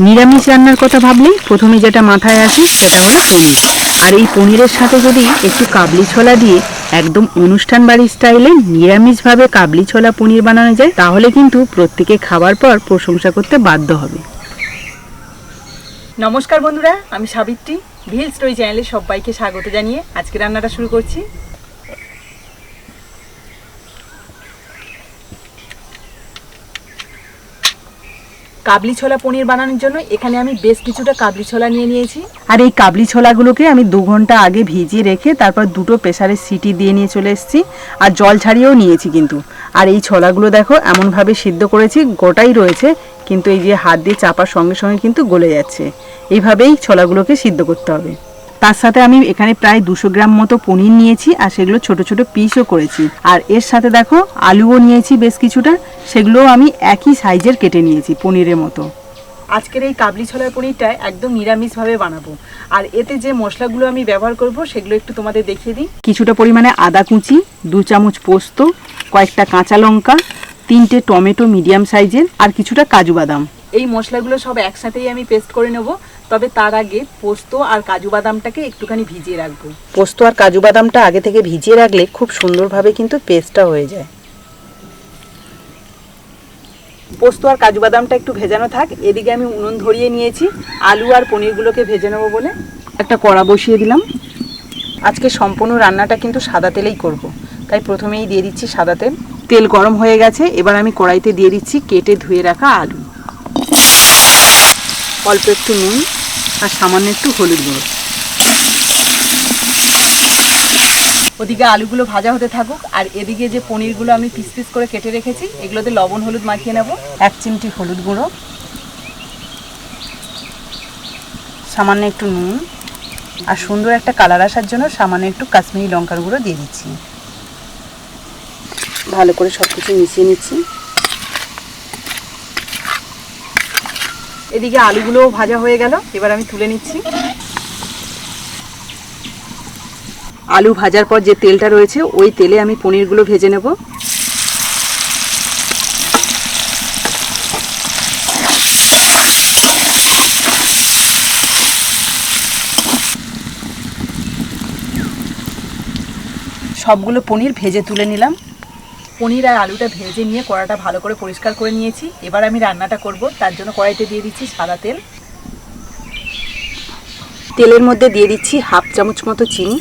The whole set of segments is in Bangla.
নিরামিষ রান্নার কথা ভাবলেই প্রথমে যেটা মাথায় আসে সেটা হলো পনির। আর এই পনিরের সাথে যদি একটু কাবলি ছোলা দিয়ে একদম অনুষ্ঠান বাড়ির স্টাইলে নিরামিষভাবে কাবলি ছোলা পনির বানানো যায়, তাহলে কিন্তু প্রত্যেকে খাবার পর প্রশংসা করতে বাধ্য হবে। নমস্কার বন্ধুরা, আমি সাবিত্রী। ভিল স্টোরি চ্যানেলে সবাইকে স্বাগত জানিয়ে আজকে রান্নাটা শুরু করছি। কাবলি ছোলা পনির বানানোর জন্য এখানে আমি বেশ কিছুটা কাবলি ছোলা নিয়ে নিয়েছি। আর এই কাবলি ছোলাগুলোকে আমি 2 ঘন্টা আগে ভিজিয়ে রেখে তারপর 2টো প্রেসারের সিটি দিয়ে নিয়ে চলে এসেছি, আর জল ছাড়িয়েও নিয়েছি কিন্তু। আর এই ছোলাগুলো দেখো এমনভাবে সিদ্ধ করেছি, গোটাই রয়েছে, কিন্তু এই যে হাত দিয়ে চাপার সঙ্গে সঙ্গে কিন্তু গলে যাচ্ছে। এইভাবেই ছোলাগুলোকে সিদ্ধ করতে হবে। তার সাথে আমি এখানে প্রায় 200 গ্রাম মতো পনির নিয়েছি, আর সেগুলো ছোট ছোট পিসও করেছি। আর এর সাথে দেখো আলুও নিয়েছি বেশ কিছুটা, সেগুলোও আমি একই সাইজের কেটে নিয়েছি পনিরের মতো। আজকের এই কাবলি ছোলার পনিরটা একদম নিরামিষভাবে বানাবো। আর এতে যে মশলাগুলো আমি ব্যবহার করব সেগুলো একটু তোমাদের দেখিয়ে দিই। কিছুটা পরিমাণে আদা কুচি, 2 চামচ পোস্ত, কয়েকটা কাঁচা লঙ্কা, 3টে টমেটো মিডিয়াম সাইজের, আর কিছুটা কাজু বাদাম। এই মশলাগুলো সব একসাথেই আমি পেস্ট করে নেব। তবে তার আগে পোস্ত আর কাজু বাদামটাকে একটুখানি ভিজিয়ে রাখবো। পোস্ত আর কাজু বাদামটা আগে থেকে ভিজিয়ে রাখলে খুব সুন্দরভাবে কিন্তু পেস্টটা হয়ে যায়। পোস্ত আর কাজু বাদামটা একটু ভেজানো থাক। এদিকে আমি উনুন ধরিয়ে নিয়েছি আলু আর পনিরগুলোকে ভেজে নেবো বলে। একটা কড়া বসিয়ে দিলাম। আজকে সম্পূর্ণ রান্নাটা কিন্তু সাদা তেলেই করব, তাই প্রথমেই দিয়ে দিচ্ছি সাদা তেল। তেল গরম হয়ে গেছে, এবার আমি কড়াইতে দিয়ে দিচ্ছি কেটে ধুয়ে রাখা আলু, অল্প একটু নুন আর সামান্য একটু হলুদ গুঁড়ো। ওদিকে আলুগুলো ভাজা হতে থাকুক, আর এদিকে যে পনিরগুলো আমি পিস পিস করে কেটে রেখেছি এগুলোতে লবণ হলুদ মাখিয়ে নেব। 1 চিমটি হলুদ গুঁড়ো, সামান্য একটু নুন, আর সুন্দর একটা কালার আসার জন্য সামান্য একটু কাশ্মীরি লঙ্কার গুঁড়ো দিয়ে দিচ্ছি। ভালো করে সব কিছু মিশিয়ে নিচ্ছি। এদিকে আলুগুলোও ভাজা হয়ে গেল, এবার আমি তুলে নিচ্ছি। আলু ভাজার পর যে তেলটা রয়েছে ওই তেলে আমি পনিরগুলো ভেজে নেব। সবগুলো পনির ভেজে তুলে নিলাম। পনির আর আলুটা ভেজে নিয়ে কড়াটা ভালো করে পরিষ্কার করে নিয়েছি। এবার আমি রান্নাটা করব, তার জন্য কড়াইতে দিয়ে দিচ্ছি সাদা তেল। তেলের মধ্যে দিয়ে দিচ্ছি 1/2 চামচ মতো চিনি।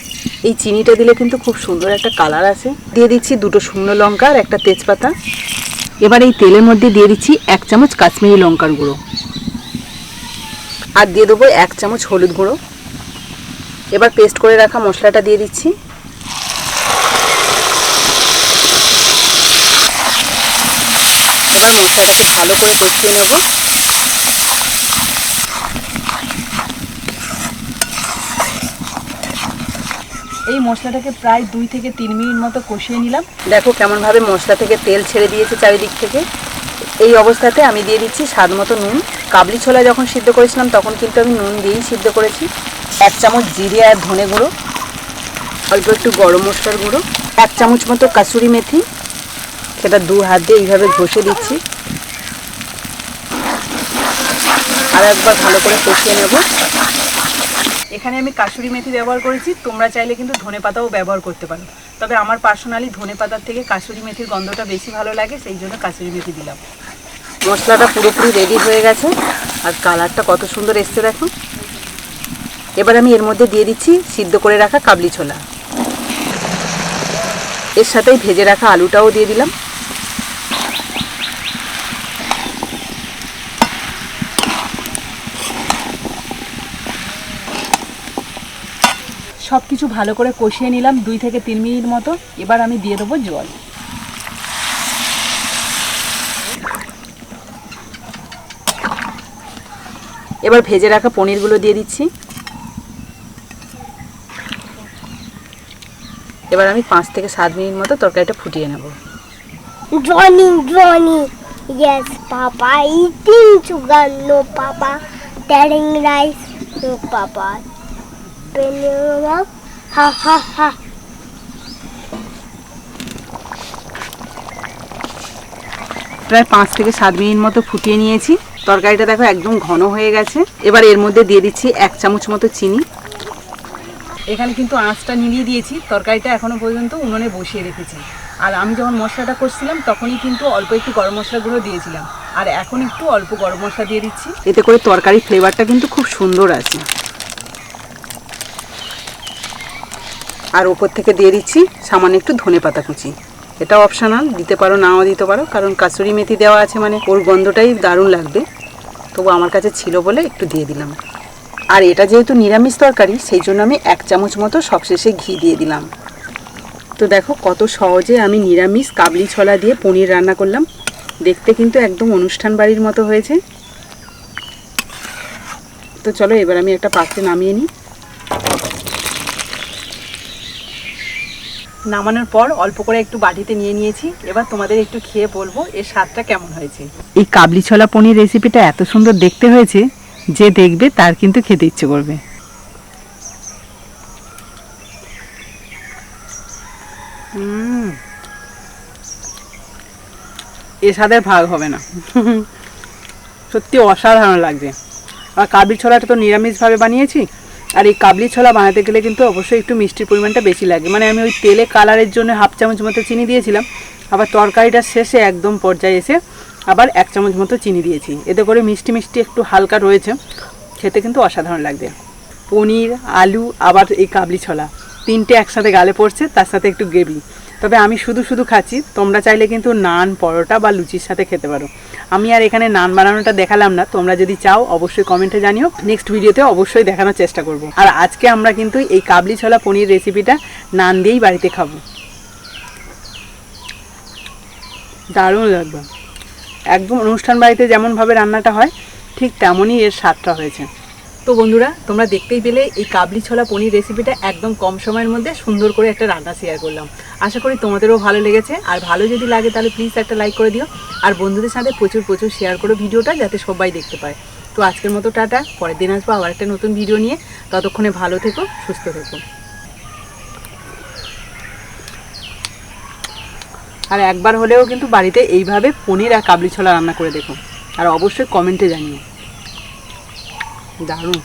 এই চিনিটা দিলে কিন্তু খুব সুন্দর একটা কালার আসে। দিয়ে দিচ্ছি 2টো শুকনো লঙ্কা আর একটা তেজপাতা। এবার এই তেলের মধ্যে দিয়ে দিচ্ছি 1 চামচ কাশ্মীরি লঙ্কার গুঁড়ো, আর দিয়ে দেবো 1 চামচ হলুদ গুঁড়ো। এবার পেস্ট করে রাখা মশলাটা দিয়ে দিচ্ছি। এবার মশলাটাকে ভালো করে কষিয়ে নেব। এই মশলাটাকে প্রায় 2 থেকে 3 মিনিট মতো কষিয়ে নিলাম। দেখো কেমনভাবে মশলা থেকে তেল ছেড়ে দিয়েছে চারিদিক থেকে। এই অবস্থাতে আমি দিয়ে দিচ্ছি স্বাদ মতো নুন। কাবলি ছোলা যখন সিদ্ধ করেছিলাম তখন কিন্তু আমি নুন দিয়েই সিদ্ধ করেছি। 1 চামচ জিরে আর ধনে গুঁড়ো, অল্প একটু গরম মশলার গুঁড়ো, 1 চামচ মতো কাসুরি মেথি। সেটা 2 হাত দিয়ে এইভাবে ঘষে দিচ্ছি, আর একবার ভালো করে কষিয়ে নেব। এখানে আমি কাসুরি মেথি ব্যবহার করেছি, তোমরা চাইলে কিন্তু ধনেপাতাও ব্যবহার করতে পারো। তবে আমার পার্সোনালি ধনেপাতার থেকে কাসুরি মেথির গন্ধটা বেশি ভালো লাগে, সেই জন্য কাসুরি মেথি দিলাম। মশলাটা পুরোপুরি রেডি হয়ে গেছে, আর কালারটা কত সুন্দর এসছে দেখো। এবার আমি এর মধ্যে দিয়ে দিচ্ছি সিদ্ধ করে রাখা কাবলি ছোলা। এর সাথেই ভেজে রাখা আলুটাও দিয়ে দিলাম। সব কিছু ভালো করে কষিয়ে নিলাম 2 থেকে 3 মিনিট মতো। এবার আমি দিয়ে দেবো জল। এবার ভেজে রাখা পনিরগুলো দিয়ে দিচ্ছি। এবার আমি 5 থেকে 7 মিনিট মতো তরকারিটা ফুটিয়ে নেব। Johnny, yes, Papa. Eating sugar, no, Papa. Telling rice, no, Papa. Banana, ha, ha, ha. প্রায় 5 থেকে 7 মিনিট মতো ফুটিয়ে নিয়েছি। তরকারিটা দেখো একদম ঘন হয়ে গেছে। এবার এর মধ্যে দিয়ে দিচ্ছি 1 চামচ মতো চিনি। এখানে কিন্তু আঁচটা নিভিয়ে দিয়েছি, তরকারিটা এখনো পর্যন্ত উনুনে বসিয়ে রেখেছি। আর আমি যখন মশলাটা করছিলাম তখনই কিন্তু অল্প একটু গরম মশলা গুঁড়ো দিয়েছিলাম, আর এখন একটু অল্প গরম মশলা দিয়ে দিচ্ছি। এতে করে তরকারির ফ্লেভারটা কিন্তু খুব সুন্দর আছে। আর ওপর থেকে দিয়ে দিচ্ছি সামান্য একটু ধনেপাতা কুচি। এটা অপশনাল, দিতে পারো নাও দিতে পারো, কারণ কাসুরি মেথি দেওয়া আছে মানে ওর গন্ধটাই দারুণ লাগবে। তবু আমার কাছে ছিল বলে একটু দিয়ে দিলাম। আর এটা যেহেতু নিরামিষ তরকারি, সেই জন্য আমি 1 চামচ মতো সবশেষে ঘি দিয়ে দিলাম। তো দেখো কত সহজে আমি নিরামিষ কাবলি ছোলা দিয়ে পনির রান্না করলাম। দেখতে কিন্তু একদম অনুষ্ঠান বাড়ির মতো হয়েছে। তো চলো এবার আমি একটা পাত্রে নামিয়ে নিই। নামানোর পর অল্প করে একটু বাটিতে নিয়ে নিয়েছি। এবার তোমাদের একটু খেয়ে বলবো এর স্বাদটা কেমন হয়েছে। এই কাবলি ছোলা পনির রেসিপিটা এত সুন্দর দেখতে হয়েছে, যে দেখবে তার কিন্তু খেতে ইচ্ছে করবে। এর স্বাদের ভাগ হবে না। সত্যি অসাধারণ লাগছে। আর কাবলি ছোলাটা তো নিরামিষভাবে বানিয়েছি, আর এই কাবলি ছোলা বানাতে গেলে কিন্তু অবশ্যই একটু মিষ্টির পরিমাণটা বেশি লাগে। মানে আমি ওই তেলে কালারের জন্য 1/2 চামচ মতো চিনি দিয়েছিলাম, আবার তরকারিটা শেষে একদম পর্যায়ে এসে আবার 1 চামচ মতো চিনি দিয়েছি। এতে করে মিষ্টি মিষ্টি একটু হালকা রয়েছে, খেতে কিন্তু অসাধারণ লাগবে। পনির, আলু, আবার এই কাবলি ছোলা তিনটে একসাথে গালে পড়ছে, তার সাথে একটু গ্রেভি। তবে আমি শুধু শুধু খাচ্ছি, তোমরা চাইলে কিন্তু নান, পরোটা বা লুচির সাথে খেতে পারো। আমি আর এখানে নান বানানোটা দেখালাম না, তোমরা যদি চাও অবশ্যই কমেন্টে জানিও, নেক্সট ভিডিওতে অবশ্যই দেখানোর চেষ্টা করব। আর আজকে আমরা কিন্তু এই কাবলি ছোলা পনির রেসিপিটা নান দিয়েই বাড়িতে খাবো। দারুণ লাগবে, একদম অনুষ্ঠান বাড়িতে যেমনভাবে রান্নাটা হয় ঠিক তেমনই এর স্বাদটা হয়েছে। তো বন্ধুরা, তোমরা দেখতেই পেলে এই কাবলি ছোলা পনির রেসিপিটা একদম কম সময়ের মধ্যে সুন্দর করে একটা রান্না শেয়ার করলাম। আশা করি তোমাদেরও ভালো লেগেছে। আর ভালো যদি লাগে তাহলে প্লিজ একটা লাইক করে দিও, আর বন্ধুদের সাথে প্রচুর প্রচুর শেয়ার করো ভিডিওটা, যাতে সবাই দেখতে পায়। তো আজকের মতো টাটা, পরের দিন আসবো আবার একটা নতুন ভিডিও নিয়ে। ততক্ষণে ভালো থেকো, সুস্থ থেকো। আর একবার হলেও কিন্তু বাড়িতে এইভাবে পনির আর কাবলি ছোলা রান্না করে দেখো, আর অবশ্যই কমেন্টে জানিও। দারুণ।